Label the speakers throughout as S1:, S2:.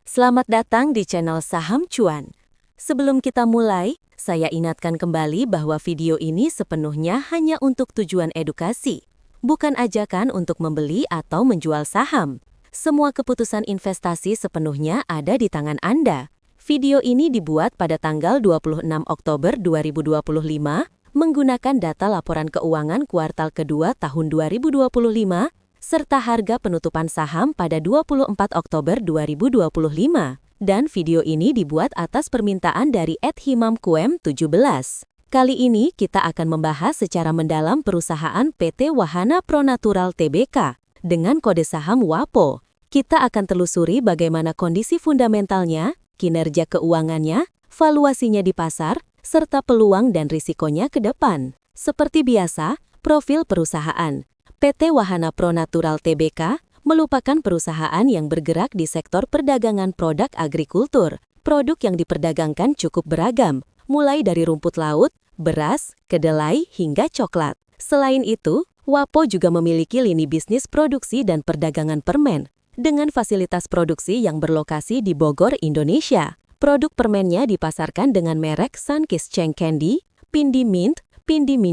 S1: Selamat datang di channel Saham Cuan. Sebelum kita mulai, saya ingatkan kembali bahwa video ini sepenuhnya hanya untuk tujuan edukasi, bukan ajakan untuk membeli atau menjual saham. Semua keputusan investasi sepenuhnya ada di tangan Anda. Video ini dibuat pada tanggal 26 Oktober 2025 menggunakan data laporan keuangan kuartal kedua tahun 2025 serta harga penutupan saham pada 24 Oktober 2025. Dan video ini dibuat atas permintaan dari @himamkuem17. Kali ini kita akan membahas secara mendalam perusahaan PT Wahana Pronatural Tbk dengan kode saham WAPO. Kita akan telusuri bagaimana kondisi fundamentalnya, kinerja keuangannya, valuasinya di pasar, serta peluang dan risikonya ke depan. Seperti biasa, profil perusahaan. PT Wahana Pronatural Tbk merupakan perusahaan yang bergerak di sektor perdagangan produk agrikultur. Produk yang diperdagangkan cukup beragam, mulai dari rumput laut, beras, kedelai, hingga coklat. Selain itu, WAPO juga memiliki lini bisnis produksi dan perdagangan permen, dengan fasilitas produksi yang berlokasi di Bogor, Indonesia. Produk permennya dipasarkan dengan merek Sunkist Cheng Candy, Pindi Mint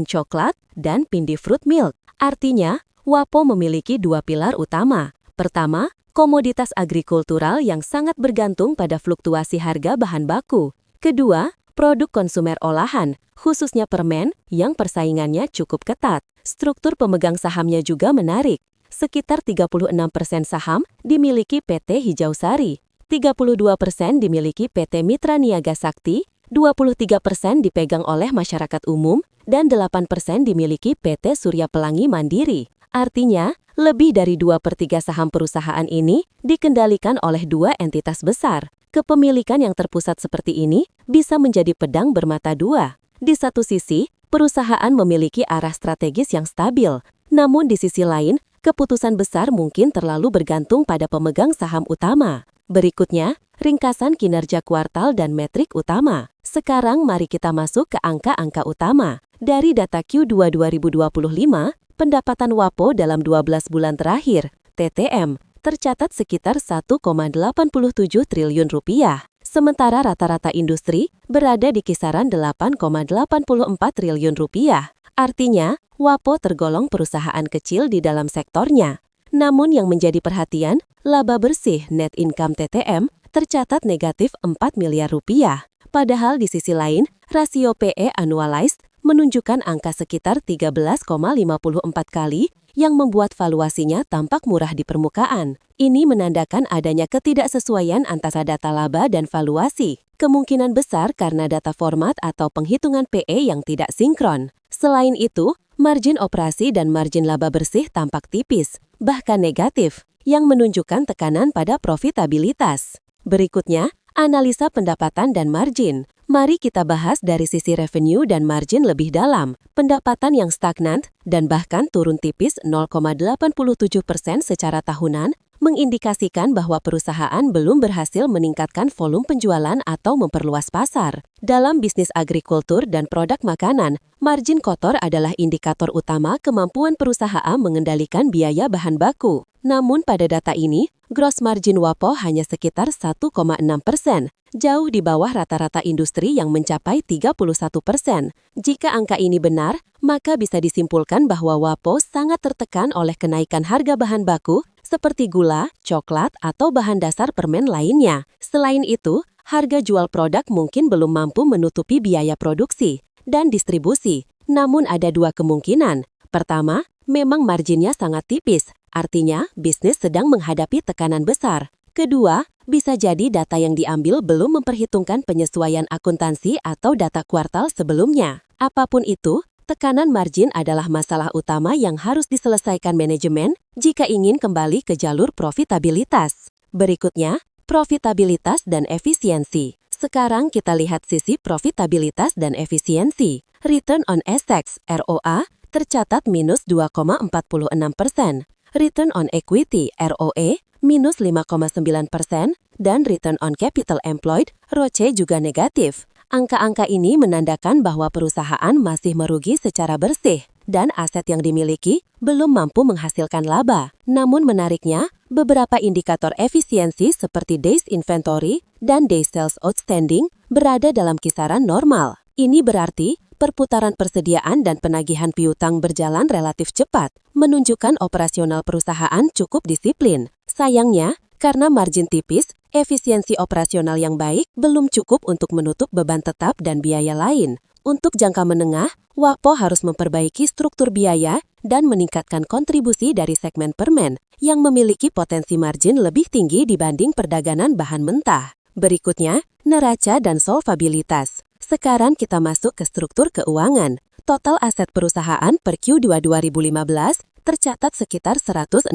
S1: Coklat, dan Pindi Fruit Milk. Artinya, WAPO memiliki dua pilar utama. Pertama, komoditas agrikultural yang sangat bergantung pada fluktuasi harga bahan baku. Kedua, produk konsumer olahan, khususnya permen, yang persaingannya cukup ketat. Struktur pemegang sahamnya juga menarik. Sekitar 36% saham dimiliki PT Hijau Sari, 32% dimiliki PT Mitra Niaga Sakti, 23% dipegang oleh masyarakat umum, dan 8% dimiliki PT Surya Pelangi Mandiri. Artinya, lebih dari 2/3 saham perusahaan ini dikendalikan oleh dua entitas besar. Kepemilikan yang terpusat seperti ini bisa menjadi pedang bermata dua. Di satu sisi, perusahaan memiliki arah strategis yang stabil. Namun di sisi lain, keputusan besar mungkin terlalu bergantung pada pemegang saham utama. Berikutnya, ringkasan kinerja kuartal dan metrik utama. Sekarang mari kita masuk ke angka-angka utama. Dari data Q2 2025, pendapatan WAPO dalam 12 bulan terakhir, TTM, tercatat sekitar 1,87 triliun rupiah. Sementara rata-rata industri berada di kisaran 8,84 triliun rupiah. Artinya, WAPO tergolong perusahaan kecil di dalam sektornya. Namun yang menjadi perhatian, laba bersih net income TTM tercatat negatif 4 miliar rupiah. Padahal di sisi lain, rasio PE annualized menunjukkan angka sekitar 13,54 kali yang membuat valuasinya tampak murah di permukaan. Ini menandakan adanya ketidaksesuaian antara data laba dan valuasi. Kemungkinan besar karena data format atau penghitungan PE yang tidak sinkron. Selain itu, margin operasi dan margin laba bersih tampak tipis, bahkan negatif, yang menunjukkan tekanan pada profitabilitas. Berikutnya, analisa pendapatan dan margin. Mari kita bahas dari sisi revenue dan margin lebih dalam. Pendapatan yang stagnan dan bahkan turun tipis 0,87% secara tahunan mengindikasikan bahwa perusahaan belum berhasil meningkatkan volume penjualan atau memperluas pasar. Dalam bisnis agrikultur dan produk makanan, margin kotor adalah indikator utama kemampuan perusahaan mengendalikan biaya bahan baku. Namun pada data ini, gross margin WAPO hanya sekitar 1,6%, jauh di bawah rata-rata industri yang mencapai 31%. Jika angka ini benar, maka bisa disimpulkan bahwa WAPO sangat tertekan oleh kenaikan harga bahan baku seperti gula, coklat, atau bahan dasar permen lainnya. Selain itu, harga jual produk mungkin belum mampu menutupi biaya produksi dan distribusi. Namun ada dua kemungkinan. Pertama, memang marginnya sangat tipis, artinya bisnis sedang menghadapi tekanan besar. Kedua, bisa jadi data yang diambil belum memperhitungkan penyesuaian akuntansi atau data kuartal sebelumnya. Apapun itu, tekanan margin adalah masalah utama yang harus diselesaikan manajemen jika ingin kembali ke jalur profitabilitas. Berikutnya, profitabilitas dan efisiensi. Sekarang kita lihat sisi profitabilitas dan efisiensi. Return on Assets (ROA) tercatat minus 2,46%. Return on Equity (ROE) minus 5,9%, dan Return on Capital Employed (ROCE) juga negatif. Angka-angka ini menandakan bahwa perusahaan masih merugi secara bersih dan aset yang dimiliki belum mampu menghasilkan laba. Namun menariknya, beberapa indikator efisiensi seperti Days Inventory dan Days Sales Outstanding berada dalam kisaran normal. Ini berarti perputaran persediaan dan penagihan piutang berjalan relatif cepat, menunjukkan operasional perusahaan cukup disiplin. Sayangnya, karena margin tipis, efisiensi operasional yang baik belum cukup untuk menutup beban tetap dan biaya lain. Untuk jangka menengah, WAPO harus memperbaiki struktur biaya dan meningkatkan kontribusi dari segmen permen yang memiliki potensi margin lebih tinggi dibanding perdagangan bahan mentah. Berikutnya, neraca dan solvabilitas. Sekarang kita masuk ke struktur keuangan. Total aset perusahaan per Q2 2015 tercatat sekitar 169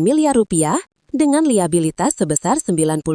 S1: miliar rupiah dengan liabilitas sebesar 98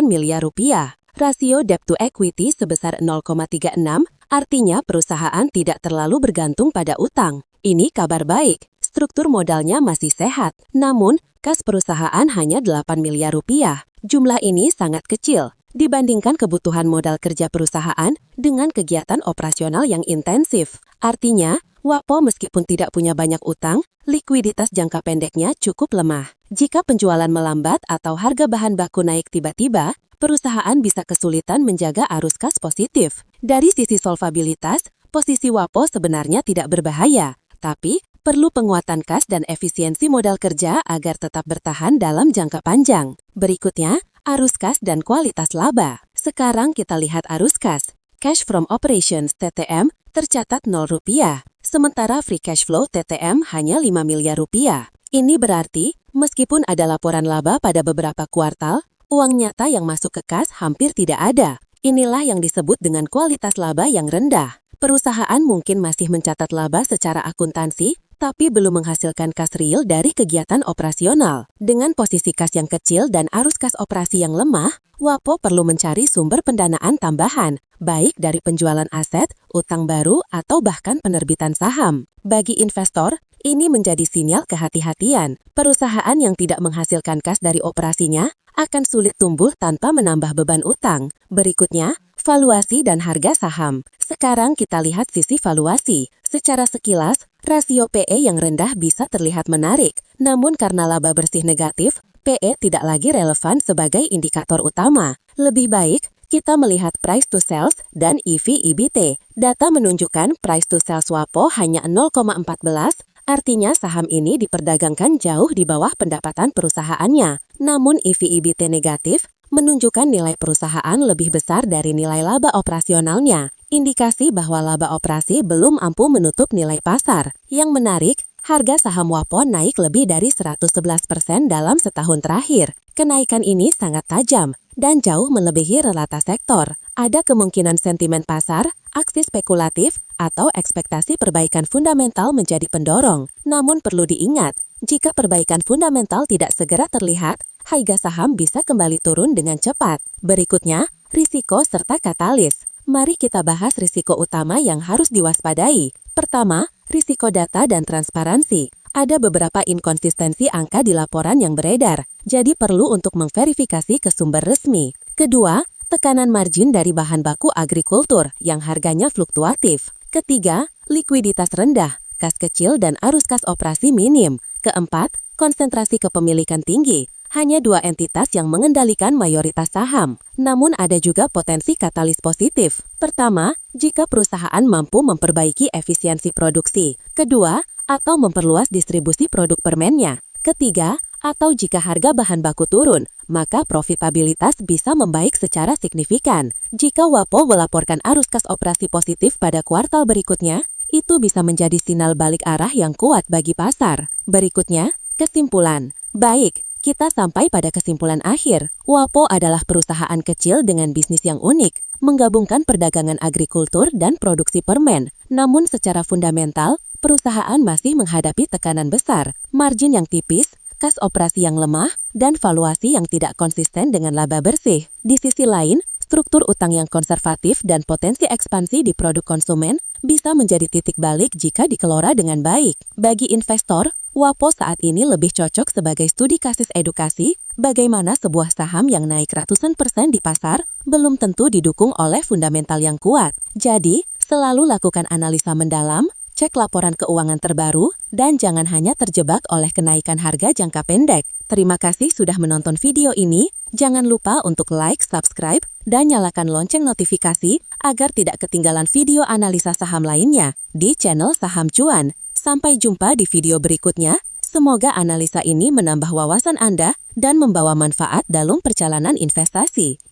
S1: miliar rupiah. Rasio debt to equity sebesar 0,36, artinya perusahaan tidak terlalu bergantung pada utang. Ini kabar baik, struktur modalnya masih sehat, namun kas perusahaan hanya 8 miliar rupiah. Jumlah ini sangat kecil dibandingkan kebutuhan modal kerja perusahaan dengan kegiatan operasional yang intensif. Artinya, WAPO meskipun tidak punya banyak utang, likuiditas jangka pendeknya cukup lemah. Jika penjualan melambat atau harga bahan baku naik tiba-tiba, perusahaan bisa kesulitan menjaga arus kas positif. Dari sisi solvabilitas, posisi WAPO sebenarnya tidak berbahaya, tapi perlu penguatan kas dan efisiensi modal kerja agar tetap bertahan dalam jangka panjang. Berikutnya, arus kas dan kualitas laba. Sekarang kita lihat arus kas. Cash from operations TTM tercatat 0 rupiah, sementara free cash flow TTM hanya 5 miliar rupiah. Ini berarti, meskipun ada laporan laba pada beberapa kuartal, uang nyata yang masuk ke kas hampir tidak ada. Inilah yang disebut dengan kualitas laba yang rendah. Perusahaan mungkin masih mencatat laba secara akuntansi, tapi belum menghasilkan kas real dari kegiatan operasional. Dengan posisi kas yang kecil dan arus kas operasi yang lemah, WAPO perlu mencari sumber pendanaan tambahan, baik dari penjualan aset, utang baru, atau bahkan penerbitan saham. Bagi investor, ini menjadi sinyal kehati-hatian. Perusahaan yang tidak menghasilkan kas dari operasinya akan sulit tumbuh tanpa menambah beban utang. Berikutnya, valuasi dan harga saham. Sekarang kita lihat sisi valuasi. Secara sekilas, rasio PE yang rendah bisa terlihat menarik. Namun karena laba bersih negatif, PE tidak lagi relevan sebagai indikator utama. Lebih baik, kita melihat price to sales dan EV/EBT. Data menunjukkan price to sales WAPO hanya 0,14, artinya saham ini diperdagangkan jauh di bawah pendapatan perusahaannya. Namun EV/EBT negatif menunjukkan nilai perusahaan lebih besar dari nilai laba operasionalnya. Indikasi bahwa laba operasi belum mampu menutup nilai pasar. Yang menarik, harga saham WAPO naik lebih dari 111% dalam setahun terakhir. Kenaikan ini sangat tajam dan jauh melebihi rata sektor. Ada kemungkinan sentimen pasar, aksi spekulatif, atau ekspektasi perbaikan fundamental menjadi pendorong. Namun perlu diingat, jika perbaikan fundamental tidak segera terlihat, harga saham bisa kembali turun dengan cepat. Berikutnya, risiko serta katalis. Mari kita bahas risiko utama yang harus diwaspadai. Pertama, risiko data dan transparansi. Ada beberapa inkonsistensi angka di laporan yang beredar, jadi perlu untuk memverifikasi ke sumber resmi. Kedua, tekanan margin dari bahan baku agrikultur yang harganya fluktuatif. Ketiga, likuiditas rendah, kas kecil dan arus kas operasi minim. Keempat, konsentrasi kepemilikan tinggi. Hanya 2 entitas yang mengendalikan mayoritas saham. Namun ada juga potensi katalis positif. Pertama, jika perusahaan mampu memperbaiki efisiensi produksi. Kedua, atau memperluas distribusi produk permennya. Ketiga, atau jika harga bahan baku turun, maka profitabilitas bisa membaik secara signifikan. Jika WAPO melaporkan arus kas operasi positif pada kuartal berikutnya, itu bisa menjadi sinyal balik arah yang kuat bagi pasar. Berikutnya, kesimpulan. Baik, kita sampai pada kesimpulan akhir. WAPO adalah perusahaan kecil dengan bisnis yang unik, menggabungkan perdagangan agrikultur dan produksi permen. Namun secara fundamental, perusahaan masih menghadapi tekanan besar, margin yang tipis, kas operasi yang lemah, dan valuasi yang tidak konsisten dengan laba bersih. Di sisi lain, struktur utang yang konservatif dan potensi ekspansi di produk konsumen bisa menjadi titik balik jika dikelola dengan baik. Bagi investor, WAPO saat ini lebih cocok sebagai studi kasus edukasi bagaimana sebuah saham yang naik ratusan persen di pasar belum tentu didukung oleh fundamental yang kuat. Jadi, selalu lakukan analisa mendalam, cek laporan keuangan terbaru, dan jangan hanya terjebak oleh kenaikan harga jangka pendek. Terima kasih sudah menonton video ini. Jangan lupa untuk like, subscribe, dan nyalakan lonceng notifikasi agar tidak ketinggalan video analisa saham lainnya di channel Saham Cuan. Sampai jumpa di video berikutnya. Semoga analisa ini menambah wawasan Anda dan membawa manfaat dalam perjalanan investasi.